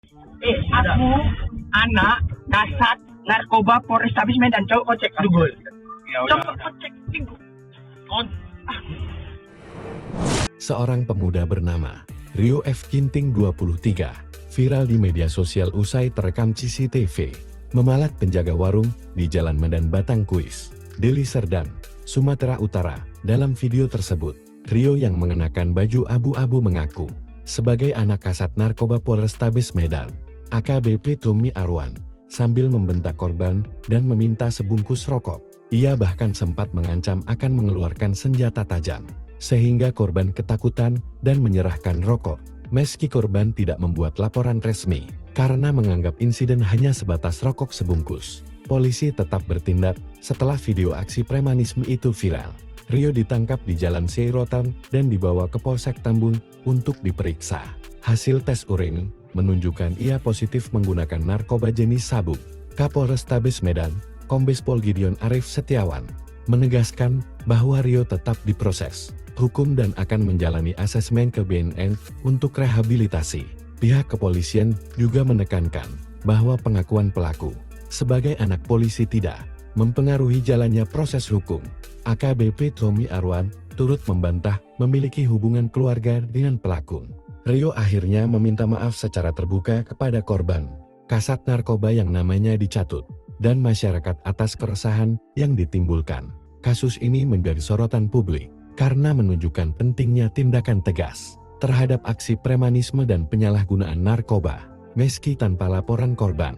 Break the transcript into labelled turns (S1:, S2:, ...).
S1: Aku anak kasat narkoba Polrestabes Medan. Coba kau cek Google. Coba kau cek di Google.
S2: Seorang pemuda bernama Rio F. Ginting 23 viral di media sosial usai terekam CCTV memalak penjaga warung di Jalan Medan Batang Kuis, Deli Serdang, Sumatera Utara. Dalam video tersebut, Rio yang mengenakan baju abu-abu mengaku sebagai anak kasat narkoba Polrestabes Medan, AKBP Tommy Arwan, sambil membentak korban dan meminta sebungkus rokok. Ia bahkan sempat mengancam akan mengeluarkan senjata tajam, sehingga korban ketakutan dan menyerahkan rokok. Meski korban tidak membuat laporan resmi, karena menganggap insiden hanya sebatas rokok sebungkus, polisi tetap bertindak. Setelah video aksi premanisme itu viral, Rio ditangkap di Jalan Seirotan dan dibawa ke Polsek Tambun untuk diperiksa. Hasil tes urin menunjukkan ia positif menggunakan narkoba jenis sabu. Kapolrestabes Medan, Kombes Pol Gideon Arif Setiawan, menegaskan bahwa Rio tetap diproses hukum dan akan menjalani asesmen ke BNN untuk rehabilitasi. Pihak kepolisian juga menekankan bahwa pengakuan pelaku sebagai anak polisi tidak mempengaruhi jalannya proses hukum. AKBP Tommy Arwan turut membantah memiliki hubungan keluarga dengan pelaku. Rio akhirnya meminta maaf secara terbuka kepada korban, kasat narkoba yang namanya dicatut, dan masyarakat atas keresahan yang ditimbulkan. Kasus ini menjadi sorotan publik karena menunjukkan pentingnya tindakan tegas terhadap aksi premanisme dan penyalahgunaan narkoba, meski tanpa laporan korban.